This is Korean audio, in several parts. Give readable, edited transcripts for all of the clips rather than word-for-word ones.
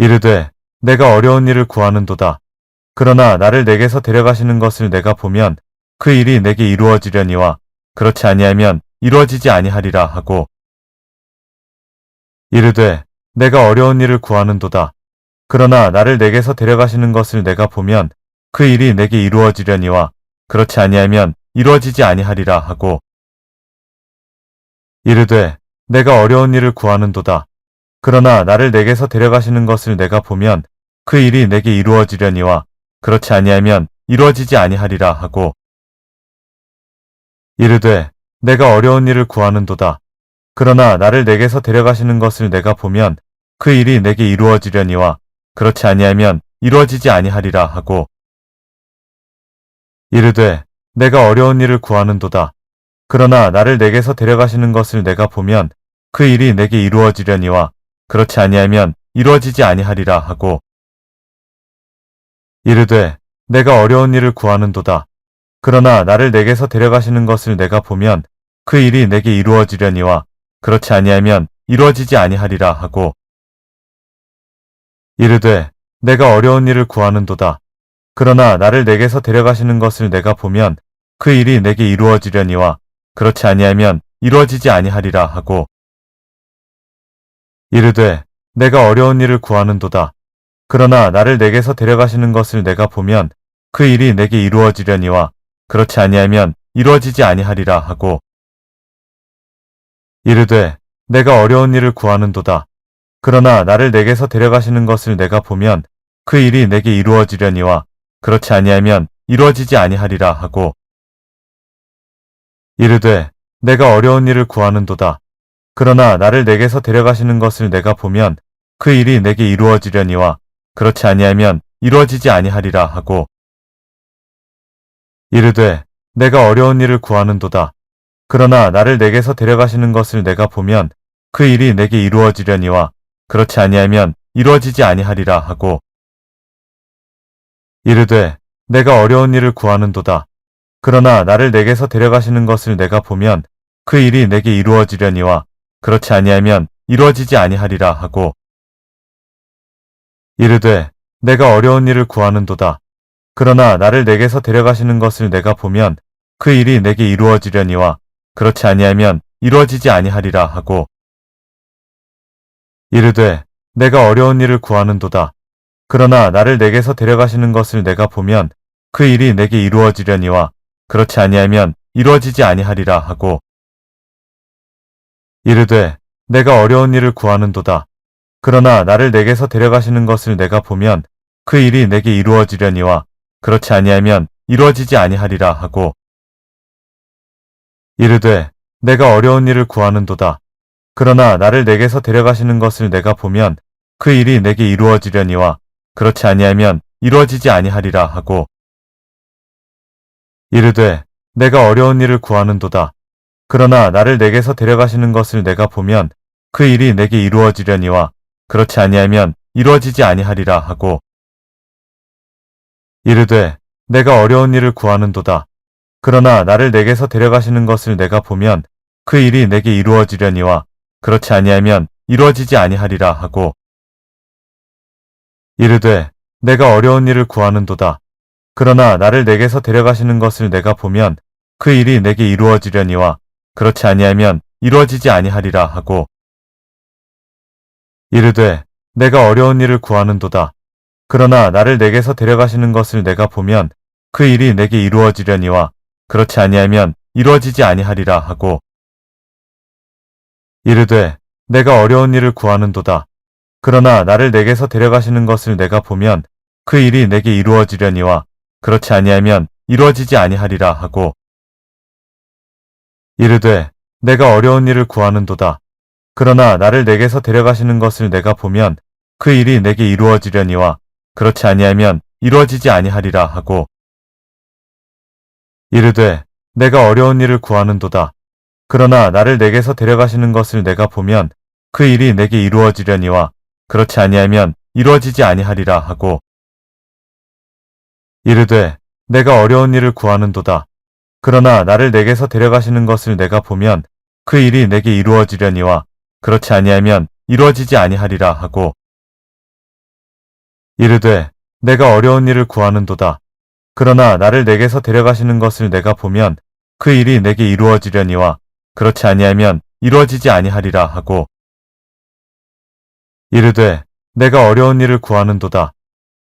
이르되 내가 어려운 일을 구하는도다. 그러나 나를 내게서 데려가시는 것을 내가 보면 그 일이 내게 이루어지려니와 그렇지 아니하면 이루어지지 아니하리라 하고 이르되 내가 어려운 일을 구하는도다. 그러나 나를 내게서 데려가시는 것을 내가 보면 그 일이 내게 이루어지려니와 그렇지 아니하면 이루어지지 아니하리라 하고 이르되 내가 어려운 일을 구하는도다. 그러나 나를 내게서 데려가시는 것을 내가 보면 그 일이 내게 이루어지려니와 그렇지 아니하면 이루어지지 아니하리라 하고 이르되 내가 어려운 일을 구하는도다. 그러나 나를 내게서 데려가시는 것을 내가 보면 그 일이 내게 이루어지려니와 그렇지 아니하면 이루어지지 아니하리라 하고 이르되 내가 어려운 일을 구하는도다. 그러나 나를 내게서 데려가시는 것을 내가 보면 그 일이 내게 이루어지려니와 그렇지 아니하면 이루어지지 아니하리라 하고 이르되 내가 어려운 일을 구하는도다. 그러나 나를 내게서 데려가시는 것을 내가 보면 그 일이 내게 이루어지려니와 그렇지 아니하면 이루어지지 아니하리라 하고 이르되 내가 어려운 일을 구하는도다. 그러나 나를 내게서 데려가시는 것을 내가 보면 그 일이 내게 이루어지려니와 그렇지 아니하면 이루어지지 아니하리라 하고 이르되 내가 어려운 일을 구하는도다. 그러나 나를 내게서 데려가시는 것을 내가 보면 그 일이 내게 이루어지려니와 그렇지 아니하면 이루어지지 아니하리라 하고 이르되 내가 어려운 일을 구하는도다. 그러나 나를 내게서 데려가시는 것을 내가 보면 그 일이 내게 이루어지려니와 그렇지 아니하면 이루어지지 아니하리라 하고 이르되 내가 어려운 일을 구하는도다. 그러나 나를 내게서 데려가시는 것을 내가 보면 그 일이 내게 이루어지려니와 그렇지 아니하면 이루어지지 아니하리라 하고 이르되 내가 어려운 일을 구하는도다. 그러나 나를 내게서 데려가시는 것을 내가 보면 그 일이 내게 이루어지려니와 그렇지 아니하면 이루어지지 아니하리라 하고 이르되 내가 어려운 일을 구하는도다. 그러나 나를 내게서 데려가시는 것을 내가 보면 그 일이 내게 이루어지려니와 그렇지 아니하면 이루어지지 아니하리라 하고 이르되 내가 어려운 일을 구하는도다. 그러나 나를 내게서 데려가시는 것을 내가 보면 그 일이 내게 이루어지려니와 그렇지 아니하면 이루어지지 아니하리라 하고 이르되 내가 어려운 일을 구하는도다. 그러나 나를 내게서 데려가시는 것을 내가 보면 그 일이 내게 이루어지려니와 그렇지 아니하면 이루어지지 아니하리라 하고 이르되 내가 어려운 일을 구하는도다. 그러나 나를 내게서 데려가시는 것을 내가 보면 그 일이 내게 이루어지려니와 그렇지 아니하면 이루어지지 아니하리라 하고 이르되 내가 어려운 일을 구하는도다. 그러나 나를 내게서 데려가시는 것을 내가 보면 그 일이 내게 이루어지려니와 그렇지 아니하면 이루어지지 아니하리라 하고 이르되 내가 어려운 일을 구하는도다. 그러나 나를 내게서 데려가시는 것을 내가 보면 그 일이 내게 이루어지려니와 그렇지 아니하면 이루어지지 아니하리라 하고 이르되 내가 어려운 일을 구하는도다. 그러나 나를 내게서 데려가시는 것을 내가 보면 그 일이 내게 이루어지려니와 그렇지 아니하면 이루어지지 아니하리라 하고 이르되 내가 어려운 일을 구하는도다. 그러나 나를 내게서 데려가시는 것을 내가 보면 그 일이 내게 이루어지려니와 그렇지 아니하면 이루어지지 아니하리라 하고 이르되 내가 어려운 일을 구하는도다. 그러나 나를 내게서 데려가시는 것을 내가 보면 그 일이 내게 이루어지려니와 그렇지 아니하면 이루어지지 아니하리라 하고 이르되 내가 어려운 일을 구하는도다. 그러나 나를 내게서 데려가시는 것을 내가 보면 그 일이 내게 이루어지려니와 그렇지 아니하면 이루어지지 아니하리라 하고 이르되 내가 어려운 일을 구하는도다. 그러나 나를 내게서 데려가시는 것을 내가 보면 그 일이 내게 이루어지려니와 그렇지 아니하면 이루어지지 아니하리라 하고 이르되 내가 어려운 일을 구하는도다. 그러나 나를 내게서 데려가시는 것을 내가 보면 그 일이 내게 이루어지려니와 그렇지 아니하면 이루어지지 아니하리라 하고 이르되 내가 어려운 일을 구하는도다. 그러나 나를 내게서 데려가시는 것을 내가 보면 그 일이 내게 이루어지려니와 그렇지 아니하면 이루어지지 아니하리라 하고 이르되 내가 어려운 일을 구하는도다. 그러나 나를 내게서 데려가시는 것을 내가 보면 그 일이 내게 이루어지려니와 그렇지 아니하면 이루어지지 아니하리라 하고 이르되 내가 어려운 일을 구하는도다.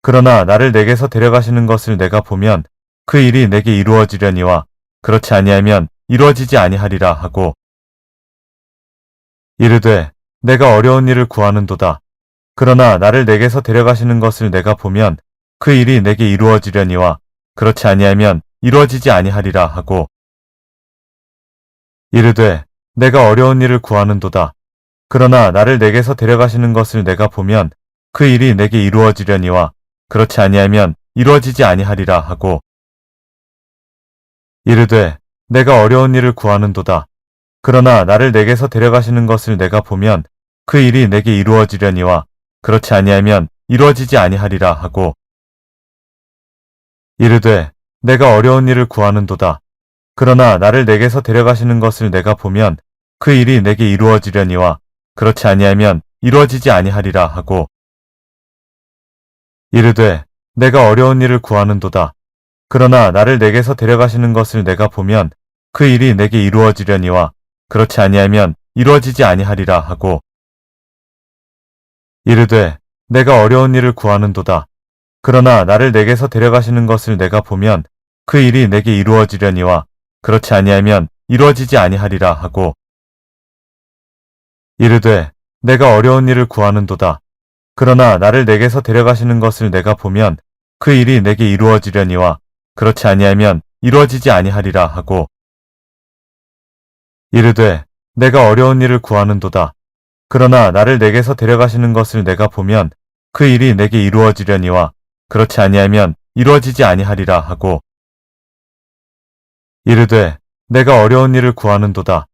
그러나 나를 내게서 데려가시는 것을 내가 보면 그 일이 내게 이루어지려니와 그렇지 아니하면 이루어지지 아니하리라 하고 이르되 내가 어려운 일을 구하는도다. 그러나 나를 내게서 데려가시는 것을 내가 보면 그 일이 내게 이루어지려니와 그렇지 아니하면 이루어지지 아니하리라 하고 이르되 내가 어려운 일을 구하는도다. 그러나 나를 내게서 데려가시는 것을 내가 보면 그 일이 내게 이루어지려니와 그렇지 아니하면 이루어지지 아니하리라 하고 이르되 내가 어려운 일을 구하는도다. 그러나 나를 내게서 데려가시는 것을 내가 보면 그 일이 내게 이루어지려니와 그렇지 아니하면 이루어지지 아니하리라 하고 이르되 내가 어려운 일을 구하는도다. 그러나 나를 내게서 데려가시는 것을 내가 보면 그 일이 내게 이루어지려니와 그렇지 아니하면 이루어지지 아니하리라 하고 이르되 내가 어려운 일을 구하는도다. 그러나 나를 내게서 데려가시는 것을 내가 보면 그 일이 내게 이루어지려니와 그렇지 아니하면 이루어지지 아니하리라 하고 이르되 내가 어려운 일을 구하는도다. 그러나 나를 내게서 데려가시는 것을 내가 보면 그 일이 내게 이루어지려니와 그렇지 아니하면 이루어지지 아니하리라 하고 이르되 내가 어려운 일을 구하는도다. 그러나 나를 내게서 데려가시는 것을 내가 보면 그 일이 내게 이루어지려니와 그렇지 아니하면 이루어지지 아니하리라 하고 이르되 내가 어려운 일을 구하는도다. 그러나 나를 내게서 데려가시는 것을 내가 보면 그 일이 내게 이루어지려니와 그렇지 아니하면 이루어지지 아니하리라 하고 이르되 내가 어려운 일을 구하는도다.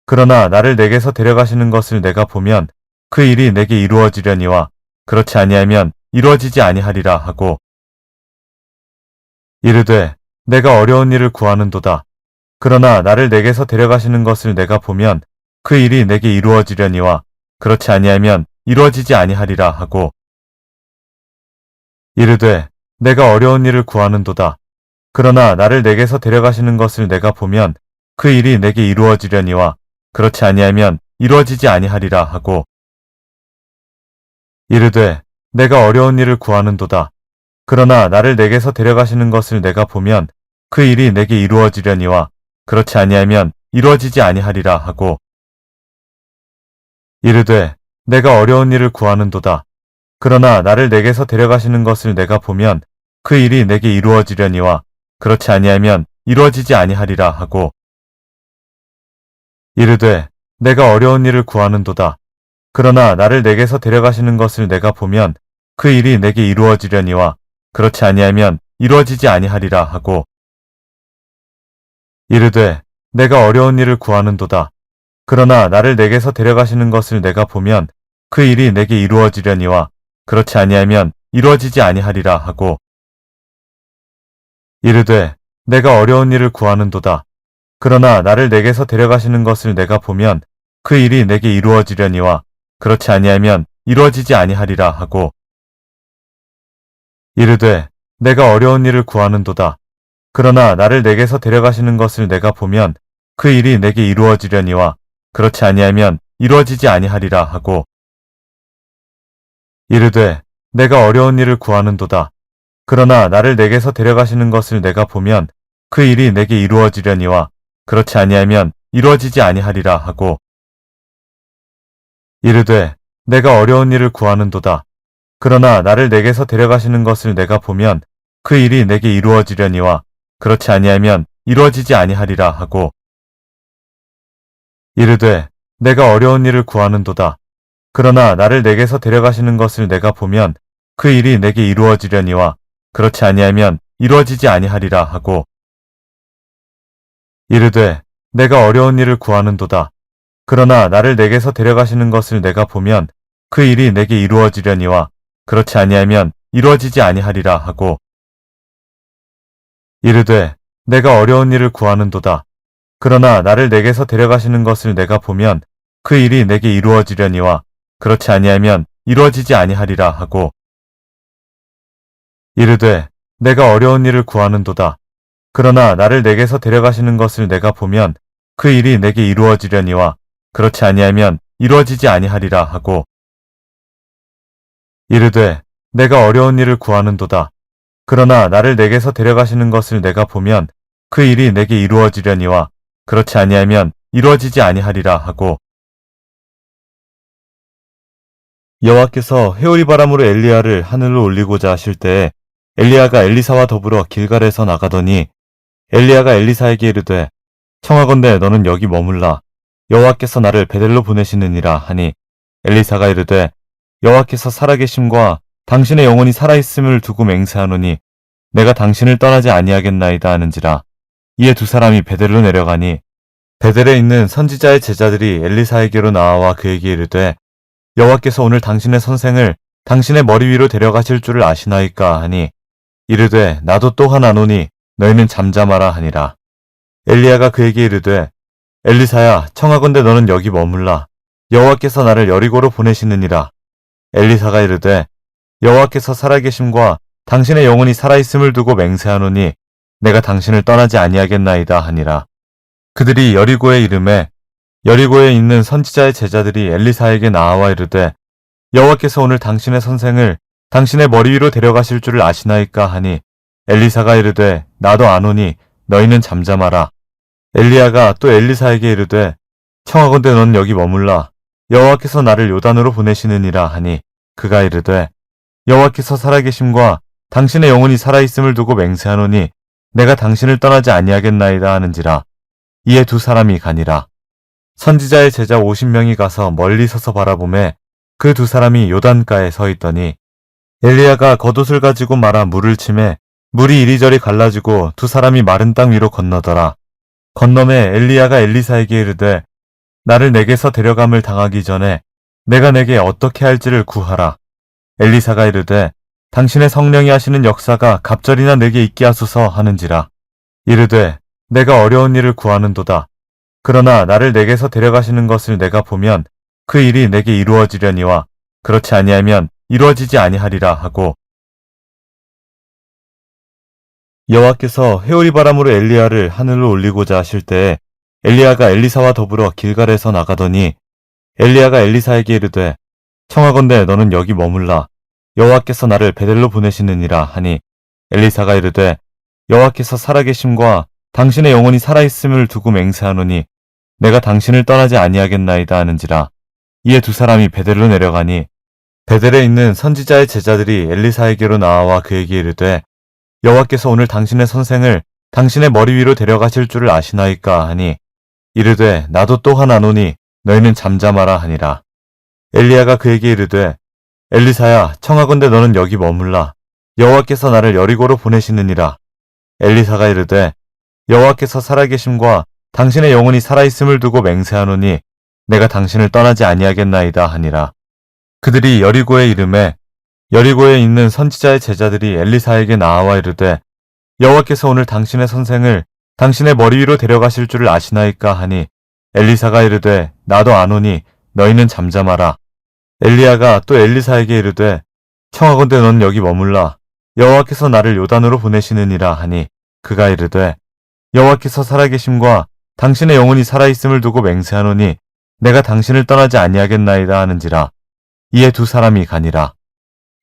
그러나 나를 내게서 데려가시는 것을 내가 보면 그 일이 내게 이루어지려니와 그렇지 아니하면 이루어지지 아니하리라 하고 이르되 내가 어려운 일을 구하는도다. 그러나 나를 내게서 데려가시는 것을 내가 보면 그 일이 내게 이루어지려니와 그렇지 아니하면 이루어지지 아니하리라 하고 이르되 내가 어려운 일을 구하는도다. 그러나 나를 내게서 데려가시는 것을 내가 보면 그 일이 내게 이루어지려니와 그렇지 아니하면 이루어지지 아니하리라 하고 이르되 내가 어려운 일을 구하는도다. 그러나 나를 내게서 데려가시는 것을 내가 보면 그 일이 내게 이루어지려니와 그렇지 아니하면 이루어지지 아니하리라 하고 이르되 내가 어려운 일을 구하는도다. 그러나 나를 내게서 데려가시는 것을 내가 보면 그 일이 내게 이루어지려니와 그렇지 아니하면 이루어지지 아니하리라 하고 이르되 내가 어려운 일을 구하는도다. 그러나 나를 내게서 데려가시는 것을 내가 보면 그 일이 내게 이루어지려니와 그렇지 아니하면 이루어지지 아니하리라 하고 이르되 내가 어려운 일을 구하는도다. 그러나 나를 내게서 데려가시는 것을 내가 보면 그 일이 내게 이루어지려니와 그렇지 아니하면 이루어지지 아니하리라 하고 이르되 내가 어려운 일을 구하는도다. 그러나 나를 내게서 데려가시는 것을 내가 보면 그 일이 내게 이루어지려니와 그렇지 아니하면 이루어지지 아니하리라 하고 이르되 내가 어려운 일을 구하는도다. 그러나 나를 내게서 데려가시는 것을 내가 보면 그 일이 내게 이루어지려니와 그렇지 아니하면 이루어지지 아니하리라 하고 이르되 내가 어려운 일을 구하는도다. 그러나 나를 내게서 데려가시는 것을 내가 보면 그 일이 내게 이루어지려니와 그렇지 아니하면 이루어지지 아니하리라 하고 이르되 내가 어려운 일을 구하는도다. 그러나 나를 내게서 데려가시는 것을 내가 보면 그 일이 내게 이루어지려니와 그렇지 아니하면 이루어지지 아니하리라 하고 이르되 내가 어려운 일을 구하는도다. 그러나 나를 내게서 데려가시는 것을 내가 보면 그 일이 내게 이루어지려니와 그렇지 아니하면 이루어지지 아니하리라 하고 이르되 내가 어려운 일을 구하는도다. 그러나 나를 내게서 데려가시는 것을 내가 보면 그 일이 내게 이루어지려니와 그렇지 아니하면 이루어지지 아니하리라 하고 이르되 내가 어려운 일을 구하는도다. 그러나 나를 내게서 데려가시는 것을 내가 보면 그 일이 내게 이루어지려니와 그렇지 아니하면 이루어지지 아니하리라 하고 이르되 내가 어려운 일을 구하는도다. 그러나 나를 내게서 데려가시는 것을 내가 보면 그 일이 내게 이루어지려니와 그렇지 아니하면 이루어지지 아니하리라 하고 이르되 내가 어려운 일을 구하는도다. 그러나 나를 내게서 데려가시는 것을 내가 보면 그 일이 내게 이루어지려니와 그렇지 아니하면 이루어지지 아니하리라 하고 여호와께서 회오리 바람으로 엘리야를 하늘로 올리고자 하실 때에 엘리야가 엘리사와 더불어 길갈에서 나가더니 엘리야가 엘리사에게 이르되 청하건대 너는 여기 머물라. 여호와께서 나를 베델로 보내시느니라 하니 엘리사가 이르되 여호와께서 살아계심과 당신의 영혼이 살아있음을 두고 맹세하노니 내가 당신을 떠나지 아니하겠나이다 하는지라. 이에 두 사람이 베델로 내려가니 베델에 있는 선지자의 제자들이 엘리사에게로 나와 그에게 이르되 여호와께서 오늘 당신의 선생을 당신의 머리 위로 데려가실 줄을 아시나이까 하니 이르되 나도 또한 아노니 너희는 잠잠하라 하니라. 엘리야가 그에게 이르되 엘리사야 청하건대 너는 여기 머물라. 여호와께서 나를 여리고로 보내시느니라. 엘리사가 이르되 여호와께서 살아계심과 당신의 영혼이 살아있음을 두고 맹세하노니 내가 당신을 떠나지 아니하겠나이다 하니라. 그들이 여리고에 이르매 여리고에 있는 선지자의 제자들이 엘리사에게 나와 이르되 여호와께서 오늘 당신의 선생을 당신의 머리 위로 데려가실 줄을 아시나이까 하니 엘리사가 이르되 나도 아노니 너희는 잠잠하라. 엘리야가 또 엘리사에게 이르되 청하건대 넌 여기 머물라. 여호와께서 나를 요단으로 보내시느니라 하니 그가 이르되 여호와께서 살아계심과 당신의 영혼이 살아있음을 두고 맹세하노니 내가 당신을 떠나지 아니하겠나이다 하는지라. 이에 두 사람이 가니라. 선지자의 제자 50명이 가서 멀리 서서 바라보매 그 두 사람이 요단가에 서 있더니 엘리야가 겉옷을 가지고 말아 물을 치매 물이 이리저리 갈라지고 두 사람이 마른 땅 위로 건너더라. 건너매 엘리야가 엘리사에게 이르되 나를 내게서 데려감을 당하기 전에 내가 내게 어떻게 할지를 구하라. 엘리사가 이르되 당신의 성령이 하시는 역사가 갑절이나 내게 있게 하소서 하는지라. 이르되 내가 어려운 일을 구하는도다. 그러나 나를 내게서 데려가시는 것을 내가 보면 그 일이 내게 이루어지려니와 그렇지 아니하면 이루어지지 아니하리라 하고 여호와께서 회오리 바람으로 엘리야를 하늘로 올리고자 하실 때에 엘리야가 엘리사와 더불어 길갈에서 나가더니 엘리야가 엘리사에게 이르되 청하건대 너는 여기 머물라. 여호와께서 나를 베델로 보내시느니라 하니 엘리사가 이르되 여호와께서 살아계심과 당신의 영혼이 살아있음을 두고 맹세하노니 내가 당신을 떠나지 아니하겠나이다 하는지라. 이에 두 사람이 베델로 내려가니 베델에 있는 선지자의 제자들이 엘리사에게로 나와 그에게 이르되 여호와께서 오늘 당신의 선생을 당신의 머리 위로 데려가실 줄을 아시나이까 하니 이르되 나도 또한 아노니 너희는 잠잠하라 하니라. 엘리야가 그에게 이르되 엘리사야 청하건대 너는 여기 머물라. 여호와께서 나를 여리고로 보내시느니라. 엘리사가 이르되 여호와께서 살아계심과 당신의 영혼이 살아있음을 두고 맹세하노니 내가 당신을 떠나지 아니하겠나이다 하니라. 그들이 여리고에 이르매 여리고에 있는 선지자의 제자들이 엘리사에게 나와 이르되 여호와께서 오늘 당신의 선생을 당신의 머리 위로 데려가실 줄을 아시나이까 하니 엘리사가 이르되 나도 아노니 너희는 잠잠하라. 엘리야가 또 엘리사에게 이르되 청하건대 넌 여기 머물라. 여호와께서 나를 요단으로 보내시느니라 하니 그가 이르되 여호와께서 살아계심과 당신의 영혼이 살아있음을 두고 맹세하노니 내가 당신을 떠나지 아니하겠나이다 하는지라. 이에 두 사람이 가니라.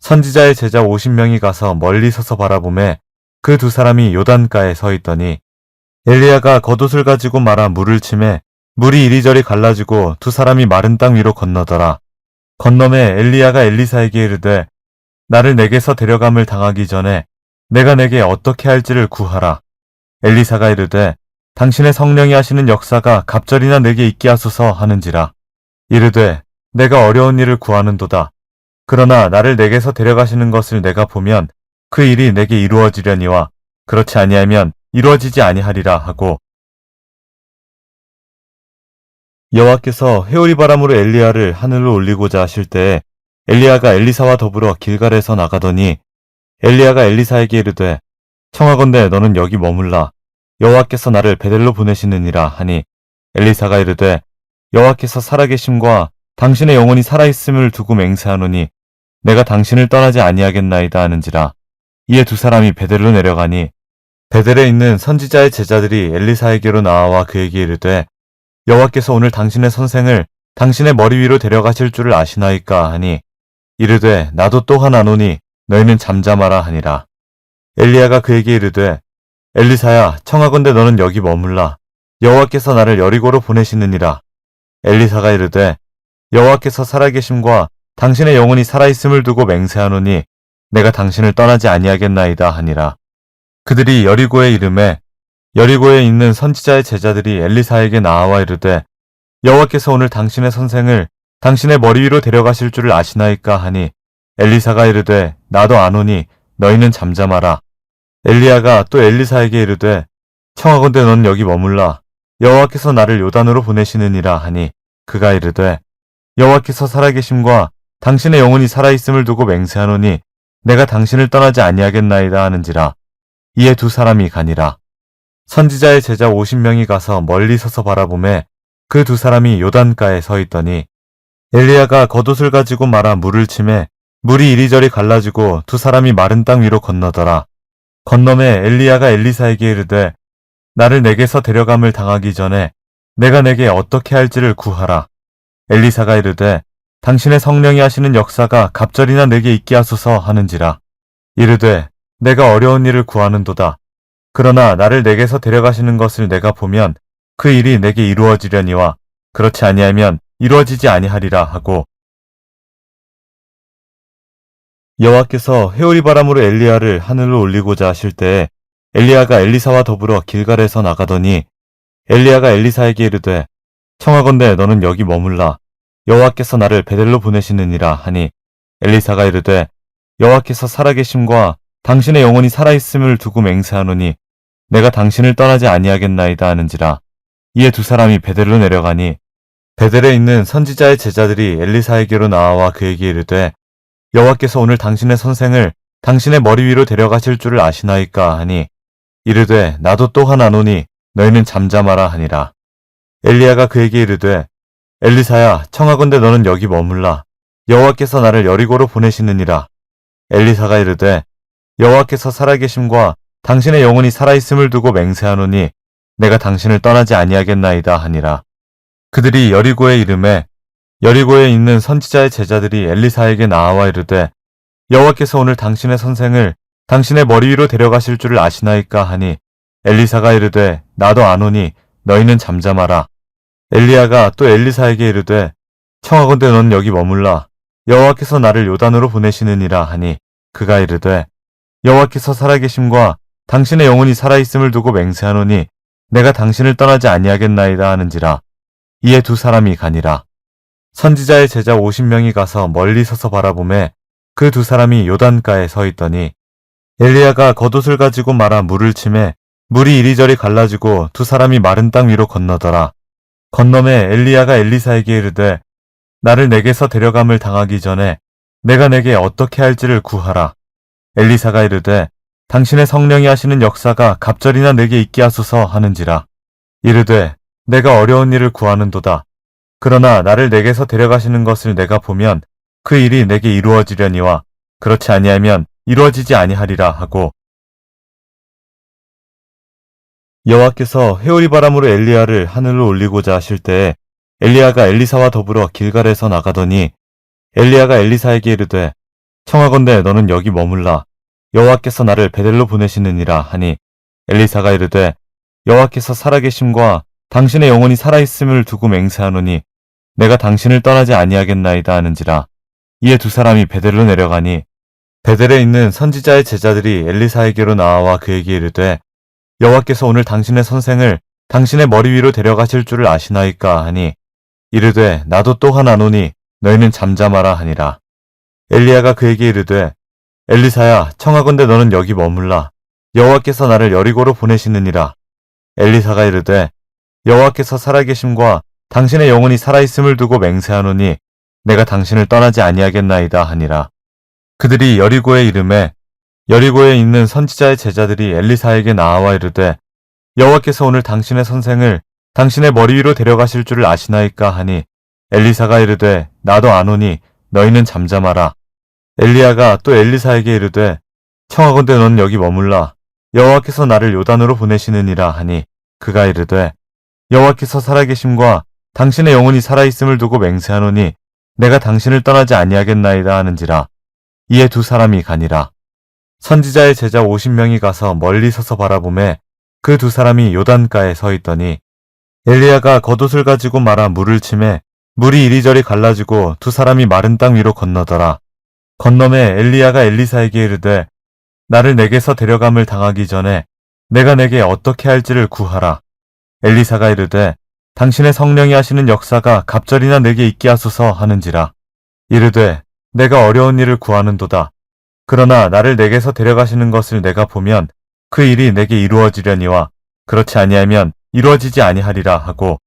선지자의 제자 50명이 가서 멀리 서서 바라보매 그 두 사람이 요단가에 서 있더니 엘리야가 겉옷을 가지고 말아 물을 치매 물이 이리저리 갈라지고 두 사람이 마른 땅 위로 건너더라. 건너매 엘리야가 엘리사에게 이르되 나를 내게서 데려감을 당하기 전에 내가 내게 어떻게 할지를 구하라. 엘리사가 이르되 당신의 성령이 하시는 역사가 갑절이나 내게 있게 하소서 하는지라. 이르되 내가 어려운 일을 구하는도다. 그러나 나를 내게서 데려가시는 것을 내가 보면 그 일이 내게 이루어지려니와 그렇지 아니하면 이루어지지 아니하리라 하고 여호와께서 회오리 바람으로 엘리야를 하늘로 올리고자 하실 때에 엘리야가 엘리사와 더불어 길갈에서 나가더니 엘리야가 엘리사에게 이르되 청하건대 너는 여기 머물라. 여호와께서 나를 베델로 보내시느니라 하니 엘리사가 이르되 여호와께서 살아계심과 당신의 영혼이 살아있음을 두고 맹세하노니 내가 당신을 떠나지 아니하겠나이다 하는지라. 이에 두 사람이 베델로 내려가니 베델에 있는 선지자의 제자들이 엘리사에게로 나와 그에게 이르되 여호와께서 오늘 당신의 선생을 당신의 머리 위로 데려가실 줄을 아시나이까 하니 이르되 나도 또한 아노니 너희는 잠잠하라 하니라. 엘리야가 그에게 이르되 엘리사야 청하건대 너는 여기 머물라. 여호와께서 나를 여리고로 보내시느니라. 엘리사가 이르되 여호와께서 살아계심과 당신의 영혼이 살아있음을 두고 맹세하노니 내가 당신을 떠나지 아니하겠나이다 하니라. 그들이 여리고에 이르매 여리고에 있는 선지자의 제자들이 엘리사에게 나와 이르되 여호와께서 오늘 당신의 선생을 당신의 머리 위로 데려가실 줄을 아시나이까 하니 엘리사가 이르되 나도 아노니 너희는 잠잠하라. 엘리야가 또 엘리사에게 이르되 청하건대 너는 여기 머물라. 여호와께서 나를 요단으로 보내시느니라 하니 그가 이르되 여호와께서 살아계심과 당신의 영혼이 살아있음을 두고 맹세하노니 내가 당신을 떠나지 아니하겠나이다 하는지라. 이에 두 사람이 가니라. 선지자의 제자 50명이 가서 멀리 서서 바라보매 그 두 사람이 요단가에 서 있더니 엘리야가 겉옷을 가지고 말아 물을 치매 물이 이리저리 갈라지고 두 사람이 마른 땅 위로 건너더라. 건너매 엘리야가 엘리사에게 이르되 나를 내게서 데려감을 당하기 전에 내가 내게 어떻게 할지를 구하라. 엘리사가 이르되 당신의 성령이 하시는 역사가 갑절이나 내게 있게 하소서 하는지라. 이르되 내가 어려운 일을 구하는도다. 그러나 나를 내게서 데려가시는 것을 내가 보면 그 일이 내게 이루어지려니와 그렇지 아니하면 이루어지지 아니하리라 하고 여호와께서 회오리 바람으로 엘리야를 하늘로 올리고자 하실 때에 엘리야가 엘리사와 더불어 길갈에서 나가더니 엘리야가 엘리사에게 이르되 청하건대 너는 여기 머물라. 여호와께서 나를 베델로 보내시느니라 하니 엘리사가 이르되 여호와께서 살아계심과 당신의 영혼이 살아있음을 두고 맹세하노니 내가 당신을 떠나지 아니하겠나이다 하는지라. 이에 두 사람이 베델로 내려가니 베델에 있는 선지자의 제자들이 엘리사에게로 나와 그에게 이르되 여호와께서 오늘 당신의 선생을 당신의 머리 위로 데려가실 줄을 아시나이까 하니 이르되 나도 또한 아노니 너희는 잠잠하라 하니라. 엘리야가 그에게 이르되 엘리사야 청하건대 너는 여기 머물라. 여호와께서 나를 여리고로 보내시느니라. 엘리사가 이르되 여호와께서 살아계심과 당신의 영혼이 살아있음을 두고 맹세하노니 내가 당신을 떠나지 아니하겠나이다 하니라. 그들이 여리고에 이르매 여리고에 있는 선지자의 제자들이 엘리사에게 나와 이르되 여호와께서 오늘 당신의 선생을 당신의 머리 위로 데려가실 줄을 아시나이까 하니 엘리사가 이르되 나도 아노니 너희는 잠잠하라. 엘리야가 또 엘리사에게 이르되 청하건대 넌 여기 머물라. 여호와께서 나를 요단으로 보내시느니라 하니 그가 이르되 여호와께서 살아계심과 당신의 영혼이 살아있음을 두고 맹세하노니 내가 당신을 떠나지 아니하겠나이다 하는지라. 이에 두 사람이 가니라. 선지자의 제자 50명이 가서 멀리 서서 바라보매 그 두 사람이 요단가에 서 있더니 엘리야가 겉옷을 가지고 말아 물을 치매 물이 이리저리 갈라지고 두 사람이 마른 땅 위로 건너더라. 건너매 엘리야가 엘리사에게 이르되 나를 내게서 데려감을 당하기 전에 내가 내게 어떻게 할지를 구하라. 엘리사가 이르되 당신의 성령이 하시는 역사가 갑절이나 내게 있게 하소서 하는지라. 이르되 내가 어려운 일을 구하는도다. 그러나 나를 내게서 데려가시는 것을 내가 보면 그 일이 내게 이루어지려니와 그렇지 아니하면 이루어지지 아니하리라 하고 여호와께서 회오리 바람으로 엘리야를 하늘로 올리고자 하실 때에 엘리야가 엘리사와 더불어 길갈에서 나가더니 엘리야가 엘리사에게 이르되 청하건대 너는 여기 머물라. 여호와께서 나를 베델로 보내시느니라 하니 엘리사가 이르되 여호와께서 살아계심과 당신의 영혼이 살아있음을 두고 맹세하노니 내가 당신을 떠나지 아니하겠나이다 하는지라. 이에 두 사람이 베델로 내려가니 베델에 있는 선지자의 제자들이 엘리사에게로 나와 그에게 이르되 여호와께서 오늘 당신의 선생을 당신의 머리 위로 데려가실 줄을 아시나이까 하니 이르되 나도 또한 아노니 너희는 잠잠하라 하니라. 엘리야가 그에게 이르되 엘리사야 청하건대 너는 여기 머물라. 여호와께서 나를 여리고로 보내시느니라. 엘리사가 이르되 여호와께서 살아계심과 당신의 영혼이 살아있음을 두고 맹세하노니 내가 당신을 떠나지 아니하겠나이다 하니라. 그들이 여리고에 이르매 여리고에 있는 선지자의 제자들이 엘리사에게 나와 이르되 여호와께서 오늘 당신의 선생을 당신의 머리 위로 데려가실 줄을 아시나이까 하니 엘리사가 이르되 나도 아노니 너희는 잠잠하라. 엘리야가 또 엘리사에게 이르되 청하건대 넌 여기 머물라. 여호와께서 나를 요단으로 보내시느니라 하니 그가 이르되 여호와께서 살아계심과 당신의 영혼이 살아있음을 두고 맹세하노니 내가 당신을 떠나지 아니하겠나이다 하는지라. 이에 두 사람이 가니라. 선지자의 제자 50명이 가서 멀리 서서 바라보매 그 두 사람이 요단가에 서 있더니 엘리야가 겉옷을 가지고 말아 물을 치매 물이 이리저리 갈라지고 두 사람이 마른 땅 위로 건너더라. 건너매 엘리야가 엘리사에게 이르되 나를 내게서 데려감을 당하기 전에 내가 내게 어떻게 할지를 구하라. 엘리사가 이르되 당신의 성령이 하시는 역사가 갑절이나 내게 있게 하소서 하는지라. 이르되 내가 어려운 일을 구하는도다. 그러나 나를 내게서 데려가시는 것을 내가 보면 그 일이 내게 이루어지려니와 그렇지 아니하면 이루어지지 아니하리라 하고